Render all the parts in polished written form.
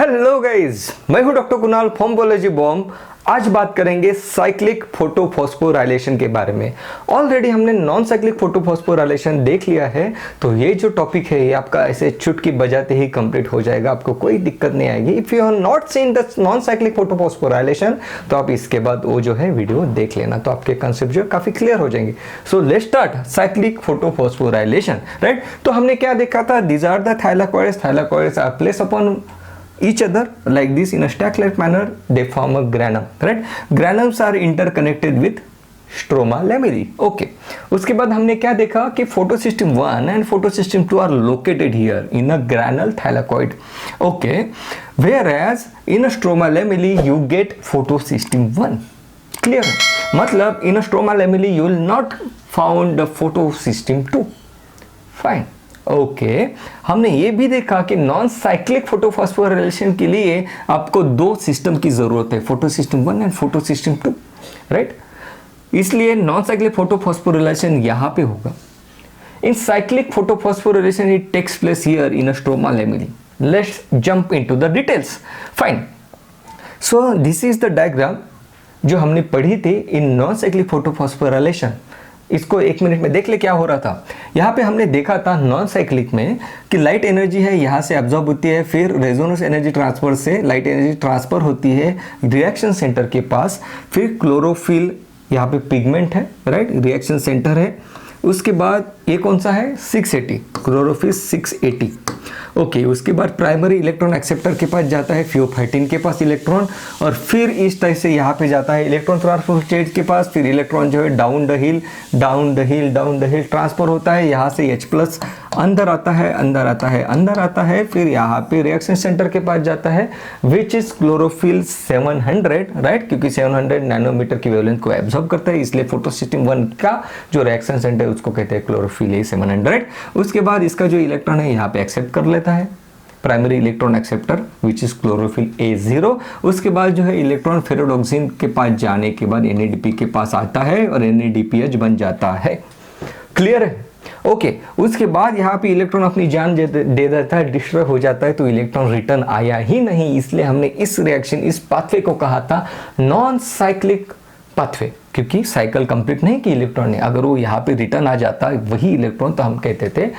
Hello guys, मैं हूं doctor Kunal from biology bomb. आज बात करेंगे साइक्लिक फोटोफॉस्फोराइलेशन के बारे में। ऑलरेडी हमने नॉन साइक्लिक फोटोफॉस्फोराइलेशन देख लिया है, तो ये जो टॉपिक है ये आपका ऐसे चुटकी बजाते ही कंप्लीट हो जाएगा, आपको कोई दिक्कत नहीं आएगी। If you have not seen the non cyclic photophosphorylation तो आप इसके बाद वो जो है वीडियो देख लेना, तो आपके कंसेप्ट जो काफी क्लियर हो जाएंगे। So let's start cyclic photophosphorylation, right. तो हमने क्या देखा था, these are the thylakoids are place upon each other like this in a stack-like manner. They form a granum, right? Granums are interconnected with stroma lamellae. Okay, उसके बाद हमने क्या देखा कि photosystem 1 and photosystem 2 are located here in a granal thylakoid. Okay, whereas in a stroma lamellae you get photosystem 1। Clear? मतलब in a stroma lamellae you will not found the photosystem 2। Fine. Okay, हमने ये भी देखा कि non cyclic photophosphorylation के लिए आपको दो सिस्टम की जरूरत है, फोटोसिस्टम 1 एंड फोटोसिस्टम 2, राइट। इसलिए नॉन साइक्लिक फोटोफॉस्फोराइलेशन यहां पे होगा। In cyclic photophosphorylation it takes place here in a stroma lamellae. Let's jump into the details. Fine. So this is the diagram जो हमने पढ़ी थी इन नॉन साइक्लिक फोटोफॉस्फोराइलेशन। इसको एक मिनट में देख ले क्या हो रहा था। यहाँ पे हमने देखा था नॉन साइक्लिक में कि लाइट एनर्जी है यहाँ से एब्जॉर्ब होती है, फिर रेजोनेंस एनर्जी ट्रांसफर से लाइट एनर्जी ट्रांसफर होती है रिएक्शन सेंटर के पास, फिर क्लोरोफिल यहाँ पे पिगमेंट है, राइट, रिएक्शन सेंटर है। उसके बाद ये कौन सा है, 680, क्लोरोफिल 680। ओके, उसके बाद प्राइमरी इलेक्ट्रॉन एक्सेप्टर के पास जाता है, फियोफाइटिन के पास इलेक्ट्रॉन, और फिर इस टाइप से यहाँ पे जाता है इलेक्ट्रॉन ट्रांसफर स्टेज के पास। फिर इलेक्ट्रॉन जो है डाउन द हिल ट्रांसफर होता है, यहाँ से H+ अंदर आता है, फिर यहाँ पे रिएक्शन सेंटर के पास जाता है विच इज क्लोरोफिल 700, राइट, क्योंकि 700 नैनोमीटर की वेवलेंथ को एब्जॉर्ब करता है, इसलिए फोटोसिस्टम 1 का जो रिएक्शन सेंटर है उसको कहते हैं क्लोरोफिल A700। उसके बाद इसका जो इलेक्ट्रॉन है यहाँ पे एक्सेप्ट कर लेता है, primary electron acceptor which is chlorophyll A0। उसके बाद जो है इलेक्ट्रॉन फेरोडोक्सिन के पास जाने के बाद NADP के पास आता है और NADPH बन जाता है। क्लियर है? ओके, उसके बाद यहाँ पे इलेक्ट्रॉन अपनी जान दे देता है, डिस्ट्रॉय हो जाता है, तो इलेक्ट्रॉन रिटर्न आया ही नहीं, इसलिए हमने इस रिएक्शन, इस पाथवे को कहा था नॉन साइक्लिक पाथवे, क्योंकि साइकिल कंप्लीट नहीं की इलेक्ट्रॉन ने। अगर वो यहाँ पे रिटर्न आ जाता वही इलेक्ट्रॉन तो हम कहते थे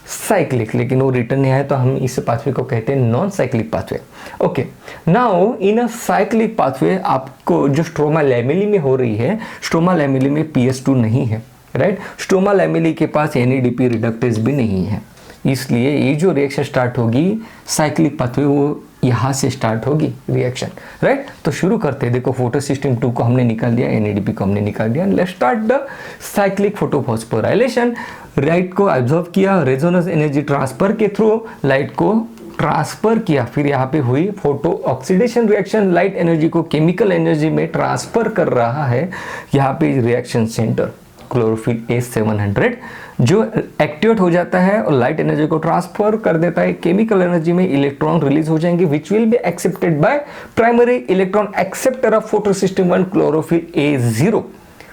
साइक्लिक, लेकिन वो रिटर्न नहीं आया तो हम इस पाथवे को कहते हैं non cyclic pathway. Okay, now in a cyclic pathway आपको जो स्ट्रोमा लेमेली में हो रही है, स्ट्रोमा लेमेली में PS2 नहीं है, राइट। स्ट्रोमा लेमेली के पास NADP रिडक्टेज भी नहीं है, इसलिए ये जो रिएक्शन स्टार्ट होगी साइक्लिक पाथवे वो यहाँ से स्टार्ट होगी रिएक्शन, राइट। तो शुरू करते हैं। देखो, फोटोसिस्टम 2 को हमने निकाल दिया, NADP को हमने निकाल दिया। Let's start the cyclic photophosphorylation. Light को एब्जॉर्ब किया, रेजोनेंस एनर्जी ट्रांसफर के थ्रू लाइट को ट्रांसफर किया, फिर यहाँ पे हुई photo oxidation reaction, light energy को केमिकल एनर्जी में ट्रांसफर कर रहा है यहाँ पे रिएक्शन सेंटर क्लोरोफिल A700 जो एक्टिवेट हो जाता है और लाइट एनर्जी को ट्रांसफर कर देता है केमिकल एनर्जी में। इलेक्ट्रॉन रिलीज हो जाएंगे which will be accepted by primary electron acceptor of photosystem 1 chlorophyll A0।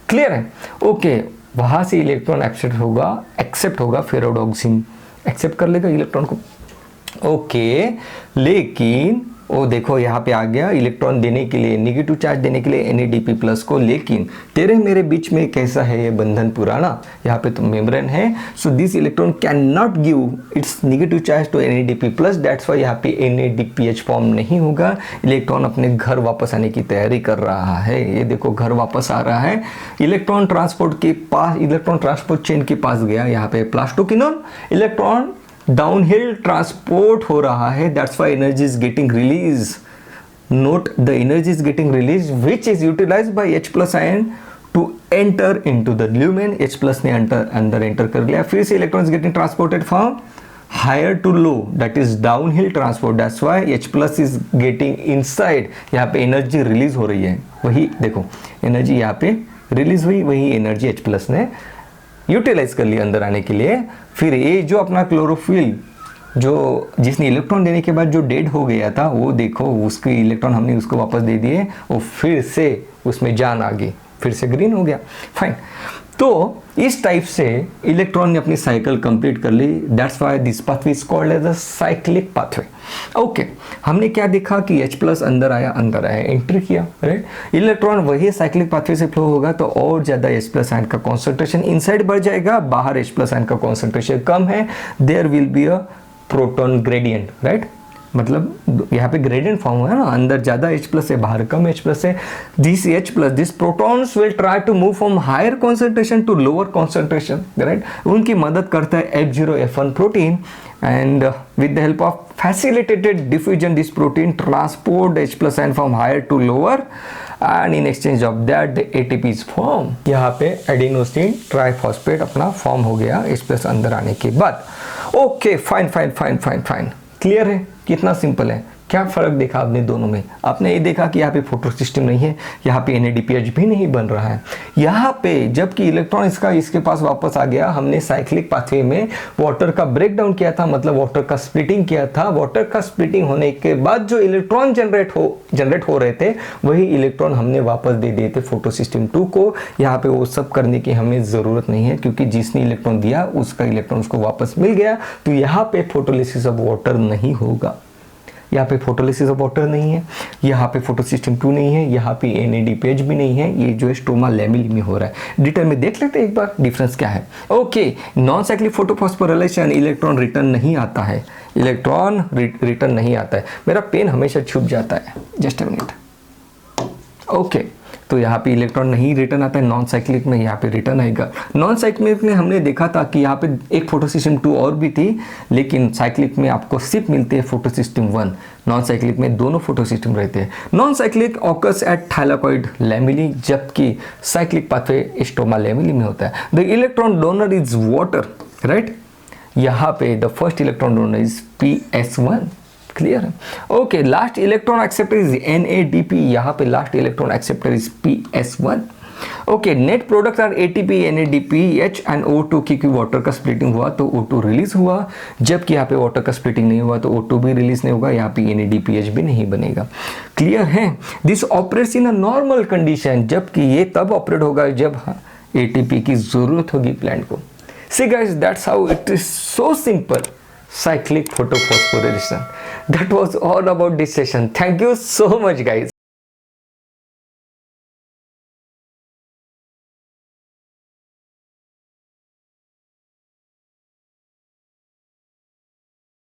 Clear है? ओके, वहां से इलेक्ट्रॉन एक्सेप्ट होगा फेरोडोक्सिन एक्सेप्ट कर लेगा इलेक्ट्रॉन को। ओके, लेकिन वो देखो यहाँ पे आ गया इलेक्ट्रॉन देने के लिए, निगेटिव चार्ज देने के लिए NADP+ को, लेकिन तेरे मेरे बीच में कैसा है ये बंधन पुराना, यहाँ पे तो मेम्ब्रेन है। So this electron can not give its negative charge to NADP+, that's why यहाँ पे NADPH फॉर्म नहीं होगा। इलेक्ट्रॉन अपने घर वापस आने की तैयारी कर रहा है, ये देखो घर वापस आ रहा है। इलेक्ट्रॉन ट्रांसपोर्ट के पास, इलेक्ट्रॉन ट्रांसपोर्ट चेन के पास गया, यहाँ पे प्लास्टोक्विनोन, इलेक्ट्रॉन डाउनहिल ट्रांसपोर्ट हो रहा है, that's why energy is getting release. Note the energy is getting release which is utilised by H+ ion to enter into the lumen. H+ ने अंदर enter कर लिया, फिर से electron is getting transported from higher to low, that is downhill transport, that's why H+ is getting inside. यहाँ पे energy release हो रही है, वही देखो एनर्जी यहाँ पे रिलीज हुई, वही एनर्जी H+ ने यूटिलाइज कर लिया अंदर आने के लिए। फिर ये जो अपना क्लोरोफिल जो जिसने इलेक्ट्रॉन देने के बाद जो डेड हो गया था, वो देखो उसके इलेक्ट्रॉन हमने उसको वापस दे दिए, वो फिर से उसमें जान आ गई, फिर से ग्रीन हो गया। फाइन। तो इस टाइप से इलेक्ट्रॉन ने अपनी साइकिल कंप्लीट कर ली, that's why this pathway is called as a cyclic pathway. Okay, हमने क्या देखा कि H+ अंदर आया, एंट्री किया, राइट। इलेक्ट्रॉन वही साइक्लिक पाथवे से फ्लो होगा तो और ज्यादा H+ आयन का कॉन्सेंट्रेशन इनसाइड बढ़ जाएगा, बाहर H+ आयन का कॉन्सेंट्रेशन कम है, there will be a proton gradient, right. मतलब यहाँ पे ग्रेडियंट फॉर्म हुआ है ना, अंदर ज्यादा H+ है, बाहर कम H+ है। This H+, this protons will try to move from higher concentration to lower concentration, right. उनकी मदद करता है F0, F1 protein, and with the help of facilitated diffusion this protein transport H+ ion from higher to lower, and in exchange of that the ATP is formed। यहाँ पे adenosine triphosphate अपना form हो गया H+ अंदर आने के बाद। Okay, fine, clear है, कितना सिंपल है। क्या फर्क देखा आपने दोनों में? आपने ये देखा कि यहाँ पे फोटो सिस्टम नहीं है, यहाँ पे NADPH भी नहीं बन रहा है। यहाँ पे जबकि इलेक्ट्रॉन इसके पास वापस आ गया, हमने साइक्लिक पाथवे में वाटर का ब्रेकडाउन किया था, मतलब वाटर का स्प्लिटिंग किया था। वाटर का स्प्लिटिंग होने के बाद जो इलेक्ट्रॉन जनरेट हो रहे थे, वही इलेक्ट्रॉन हमने वापस दे दिए थे फोटो सिस्टम 2 को। यहाँ पे वो सब करने की हमें जरूरत नहीं है, क्योंकि जिसने इलेक्ट्रॉन दिया उसका इलेक्ट्रॉन उसको वापस मिल गया। तो यहाँ पे फोटोलिसिस ऑफ वाटर नहीं होगा, यहाँ पे फोटोलिसिस ऑफ वाटर नहीं है, यहाँ पे फोटो सिस्टम 2 नहीं है, यहाँ पे NADPH भी नहीं है, ये जो है स्टोमा लैमेली में हो रहा है। डिटेल में देख लेते हैं एक बार डिफरेंस क्या है। Okay, non cyclic photophosphorylation, electron return नहीं आता है, इलेक्ट्रॉन रिटर्न नहीं आता है। मेरा पेन हमेशा छुप जाता है, जस्ट अ मिनट। ओके, तो यहाँ पे इलेक्ट्रॉन नहीं रिटर्न आता है, नॉन साइक्लिक में यहाँ पे रिटर्न आएगा। नॉन साइक्लिक में हमने देखा था कि यहाँ पे एक फोटो सिस्टम 2 और भी थी, लेकिन साइक्लिक में आपको सिर्फ मिलते हैं फोटो सिस्टम 1। नॉन साइक्लिक में दोनों फोटो सिस्टम रहते हैं। Non cyclic occurs at thylakoid lamellae, जबकि साइक्लिक पाथवे स्टोमा लैमेली में होता है। The electron donor is water, right. यहाँ पे the first electron donor is PS1, clear है। Okay, last electron acceptor is NADP, यहाँ पे last electron acceptor is PS1। Okay, net products are ATP, NADPH and O2, क्योंकि water का splitting हुआ तो O2 release हुआ, जबकि यहाँ पे वाटर का स्प्लिटिंग नहीं हुआ तो O2 भी रिलीज नहीं होगा, यहाँ पे NADPH भी नहीं बनेगा। क्लियर है। This operates in a normal condition, जबकि ये तब ऑपरेट होगा जब ATP की जरूरत होगी प्लांट को। See guys, that's how it is, so simple, cyclic photophosphorylation। That was all about this session. Thank you so much guys.